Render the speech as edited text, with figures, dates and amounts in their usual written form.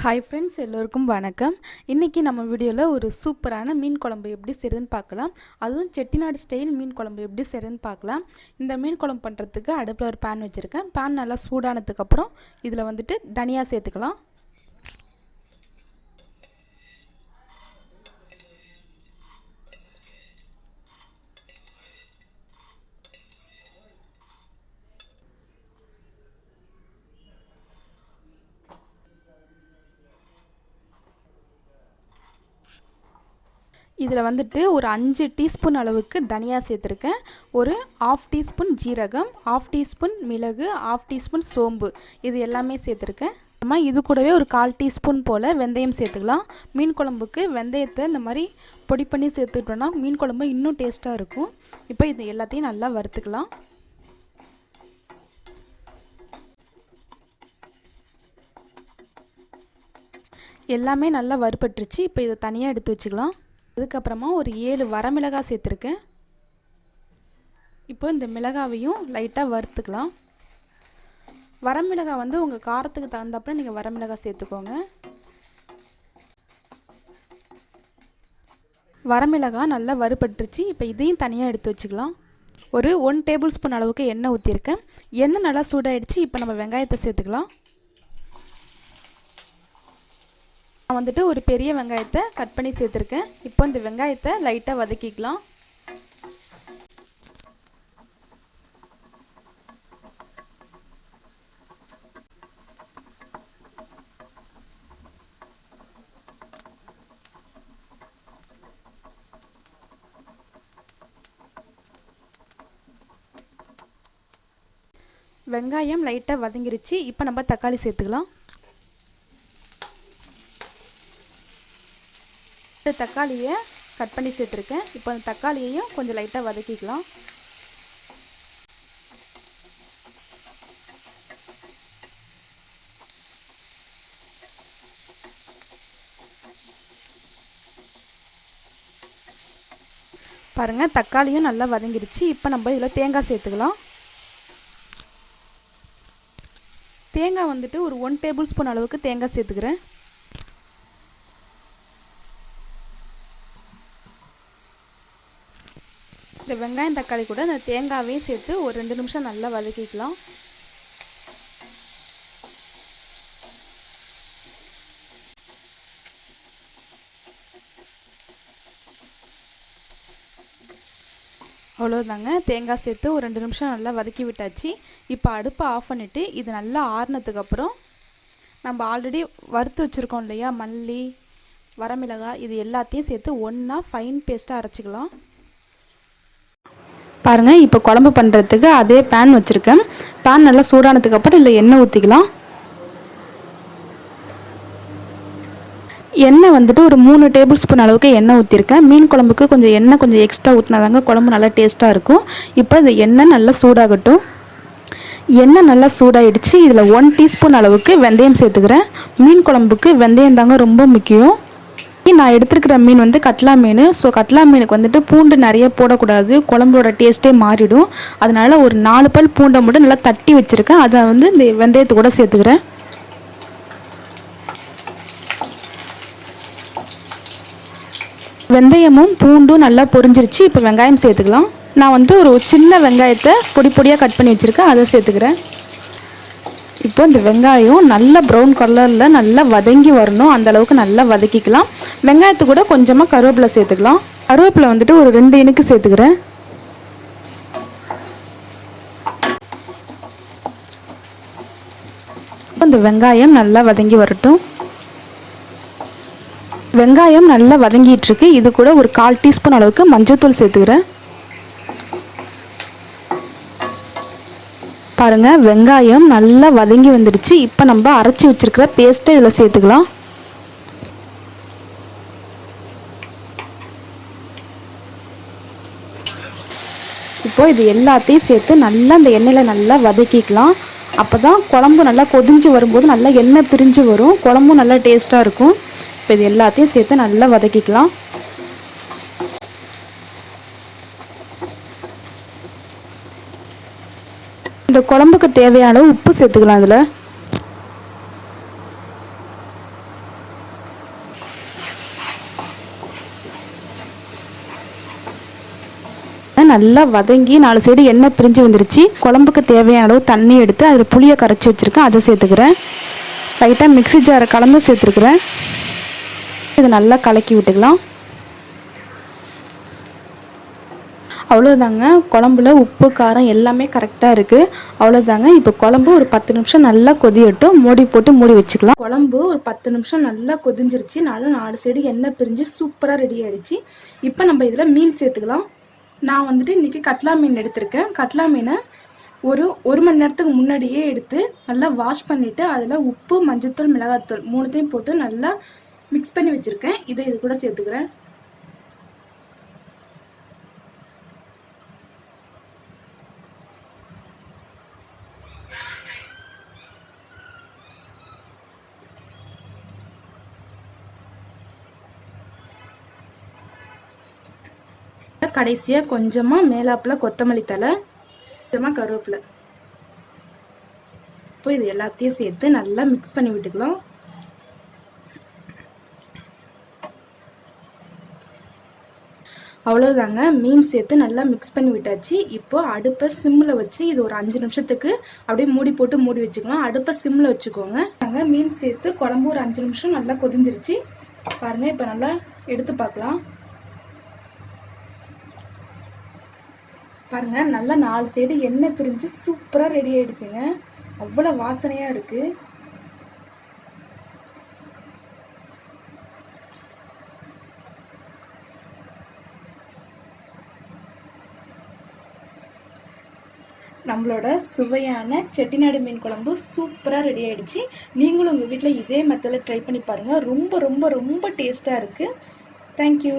Hi friends, எல்லோருக்கும் வணக்கம். இன்றைக்கி நம்ம வீடியோவில் ஒரு சூப்பரான மீன் குழம்பு எப்படி செய்கிறதுன்னு பார்க்கலாம். அதுவும் செட்டிநாடு ஸ்டைல் மீன் குழம்பு எப்படி செய்கிறதுன்னு பார்க்கலாம். இந்த மீன் குழம்பு பண்ணுறதுக்கு அடுப்பில் ஒரு பேன் வச்சுருக்கேன். பேன் நல்லா சூடானதுக்கப்புறம் இதில் வந்துட்டு தனியாக சேர்த்துக்கலாம். இதில் வந்துட்டு ஒரு 5 டீஸ்பூன் அளவுக்கு தனியா சேர்த்துருக்கேன். ஒரு 1/2 டீஸ்பூன் ஜீரகம், 1/2 டீஸ்பூன் மிளகு, 1/2 டீஸ்பூன் சோம்பு, இது எல்லாமே சேர்த்துருக்கேன். அப்புறமா இது கூடவே ஒரு 1/4 டீஸ்பூன் போல் வெந்தயம் சேர்த்துக்கலாம். மீன் குழம்புக்கு வெந்தயத்தை இந்த மாதிரி பொடி பண்ணி சேர்த்துக்கிட்டோன்னா மீன் குழம்பு இன்னும் டேஸ்ட்டாக இருக்கும். இப்போ இது எல்லாத்தையும் நல்லா வறுத்துக்கலாம். எல்லாமே நல்லா வறுபட்டுருச்சு. இப்போ இதை தனியாக எடுத்து வச்சுக்கலாம். அதுக்கப்புறமா ஒரு 7 வரமிளகாய் சேர்த்துருக்கேன். இப்போ இந்த மிளகாவையும் லைட்டாக வறுத்துக்கலாம். வரமிளகாய் வந்து உங்கள் காரத்துக்கு தகுந்தாப்புல நீங்கள் வரமிளகாய் சேர்த்துக்கோங்க. வரமிளகாய் நல்லா வறுபட்டுருச்சு. இப்போ இதையும் தனியாக எடுத்து வச்சுக்கலாம். ஒரு 1 டேபிள் ஸ்பூன் அளவுக்கு எண்ணெய் ஊற்றிருக்கேன். எண்ணெய் நல்லா சூடாகிடுச்சு. இப்போ நம்ம வெங்காயத்தை சேர்த்துக்கலாம். நான் வந்துட்டு ஒரு பெரிய வெங்காயத்தை கட் பண்ணி சேர்த்துருக்கேன். இப்போ இந்த வெங்காயத்தை லைட்டாக வதக்கிக்கலாம். வெங்காயம் லைட்டாக வதங்கிருச்சு. இப்போ நம்ம தக்காளி சேர்த்துக்கலாம். இந்த தக்காளியை கட் பண்ணி சேர்த்துருக்கேன். இப்போ அந்த தக்காளியையும் கொஞ்சம் லைட்டாக வதக்கிக்கலாம். பாருங்கள், தக்காளியும் நல்லா வதங்கிருச்சு. இப்போ நம்ம இதில் தேங்காய் சேர்த்துக்கலாம். தேங்காய் வந்துட்டு ஒரு 1 டேபிள் ஸ்பூன் அளவுக்கு தேங்காய் சேர்த்துக்கிறேன். இந்த வெங்காயம் தக்காளி கூட இந்த தேங்காயையும் சேர்த்து ஒரு 2 நிமிஷம் நல்லா வதக்கிக்கலாம். அவ்வளோதாங்க, தேங்காய் சேர்த்து ஒரு 2 நிமிஷம் நல்லா வதக்கி விட்டாச்சு. இப்போ அடுப்பை ஆஃப் பண்ணிவிட்டு இது நல்லா ஆறுனதுக்கப்புறம் நம்ம ஆல்ரெடி வறுத்து வச்சுருக்கோம் இல்லையா, மல்லி, வரமிளகாய், இது எல்லாத்தையும் சேர்த்து ஒன்றா ஃபைன் பேஸ்ட்டாக அரைச்சிக்கலாம். பாருங்கள், இப்போ குழம்பு பண்ணுறதுக்கு அதே பேன் வச்சுருக்கேன். பேன் நல்லா சூடானதுக்கப்புறம் இதில் எண்ணெய் ஊற்றிக்கலாம். எண்ணெய் வந்துட்டு ஒரு 3 டேபிள் ஸ்பூன் அளவுக்கு எண்ணெய் ஊற்றிருக்கேன். மீன் குழம்புக்கு கொஞ்சம் எண்ணெய் கொஞ்சம் எக்ஸ்ட்ரா ஊற்றினாதாங்க குழம்பு நல்லா டேஸ்ட்டாக இருக்கும். இப்போ இந்த எண்ணெய் நல்லா சூடாகட்டும். எண்ணெய் நல்லா சூடாகிடுச்சு. இதில் 1 டீஸ்பூன் அளவுக்கு வெந்தயம் சேர்த்துக்கிறேன். மீன் குழம்புக்கு வெந்தயம் தாங்க ரொம்ப முக்கியம். நான் எடுத்துருக்கிற மீன் வந்து கட்லா மீன். ஸோ கட்லா மீனுக்கு வந்துட்டு பூண்டு நிறைய போடக்கூடாது, குழம்போட டேஸ்ட்டே மாறிடும். அதனால் ஒரு 4 பல் பூண்டை மட்டும் நல்லா தட்டி வச்சுருக்கேன். அதை வந்து இந்த வெந்தயத்தை கூட சேர்த்துக்கிறேன். வெந்தயமும் பூண்டும் நல்லா பொரிஞ்சிருச்சு. இப்போ வெங்காயம் சேர்த்துக்கலாம். நான் வந்து ஒரு சின்ன வெங்காயத்தை பொடி பொடியாக கட் பண்ணி வச்சுருக்கேன், அதை சேர்த்துக்கிறேன். இப்போ இந்த வெங்காயம் நல்ல ப்ரௌன் கலரில் நல்லா வதங்கி வரணும். அந்தளவுக்கு நல்லா வதக்கிக்கலாம். வெங்காயத்து கூட கொஞ்சமாக கருவேப்பிலை சேர்த்துக்கலாம். கருவேப்பிலை வந்துட்டு ஒரு 2 இனுக்கு சேர்த்துக்கிறேன். இந்த வெங்காயம் நல்லா வதங்கி வரட்டும். வெங்காயம் நல்லா வதங்கிட்டுருக்கு. இது கூட ஒரு 1/4 டீஸ்பூன் அளவுக்கு மஞ்சள்தூள் சேர்த்துக்கிறேன். பாருங்கள், வெங்காயம் நல்லா வதங்கி வந்துடுச்சு. இப்போ நம்ம அரைச்சி வச்சுருக்கிற பேஸ்ட்டை இதில் சேர்த்துக்கலாம். இப்போ இது எல்லாத்தையும் சேர்த்து நல்லா இந்த எண்ணெயில் நல்லா வதக்கிக்கலாம். அப்போ தான் குழம்பு நல்லா கொதிஞ்சு வரும்போது நல்லா எண்ணெய் பிரிஞ்சு வரும், குழம்பும் நல்லா டேஸ்ட்டாக இருக்கும். இப்போ இது எல்லாத்தையும் சேர்த்து நல்லா வதக்கிக்கலாம். இந்த குழம்புக்கு தேவையான உப்பு சேர்த்துக்கலாம். அதில் நல்லா வதங்கி 4 சைடு எண்ணெய் பிரிஞ்சு வந்துருச்சு. குழம்புக்கு தேவையான அளவு தண்ணி எடுத்து அதில் புளியை கரைச்சி வச்சுருக்கேன், அதை சேர்த்துக்கிறேன். லைட்டாக மிக்ஸி ஜாரை கலந்து சேர்த்துருக்குறேன். இது நல்லா கலக்கி விட்டுக்கலாம். அவ்வளோதாங்க, குழம்புல உப்பு காரம் எல்லாமே கரெக்டாக இருக்குது. அவ்வளோதாங்க. இப்போ குழம்பு ஒரு 10 நிமிஷம் நல்லா கொதியட்டும். மூடி போட்டு மூடி வச்சுக்கலாம். குழம்பு ஒரு 10 நிமிஷம் நல்லா கொதிஞ்சிருச்சு. 4 சைடு எண்ணெய் பிரிஞ்சு சூப்பராக ரெடி ஆகிடுச்சு. இப்போ நம்ம இதில் மீன் சேர்த்துக்கலாம். நான் வந்துட்டு இன்றைக்கி கட்லா மீன் எடுத்திருக்கேன். கட்லா மீனை ஒரு மணி நேரத்துக்கு முன்னாடியே எடுத்து நல்லா வாஷ் பண்ணிவிட்டு அதில் உப்பு, மஞ்சத்தூள், மிளகாத்தூள் 3த்தையும் போட்டு நல்லா மிக்ஸ் பண்ணி வச்சுருக்கேன். இதை இது கூட சேர்த்துக்கிறேன். கடைசியாக கொஞ்சமாக மேலாப்பில் கொத்தமல்லி தழை, கொஞ்சமாக கருவேப்பிலை. இப்போ இது எல்லாத்தையும் சேர்த்து நல்லா மிக்ஸ் பண்ணி விட்டுக்கலாம். அவ்வளோதாங்க, மீன் சேர்த்து நல்லா மிக்ஸ் பண்ணி விட்டாச்சு. இப்போ அடுப்பை சிம்மில் வச்சு இது ஒரு 5 நிமிஷத்துக்கு அப்படியே மூடி போட்டு மூடி வச்சுக்கலாம். அடுப்பை சிம்மில் வச்சுக்கோங்க. நாங்கள் மீன் சேர்த்து குழம்பு ஒரு 5 நிமிஷம் நல்லா கொதிஞ்சிருச்சு. பாருங்கள், இப்போ நல்லா எடுத்து பார்க்கலாம். பாருங்கள், நல்லா 4 சைடு எண்ணெய் பிரிஞ்சு சூப்பராக ரெடி ஆகிடுச்சுங்க. அவ்வளோ வாசனையாக இருக்குது. நம்மளோட சுவையான செட்டிநாடு மீன் குழம்பு சூப்பராக ரெடி ஆகிடுச்சு. நீங்களும் உங்கள் வீட்டில் இதே மெத்தடில் ட்ரை பண்ணி பாருங்கள். ரொம்ப ரொம்ப ரொம்ப டேஸ்ட்டாக இருக்குது. தேங்க்யூ.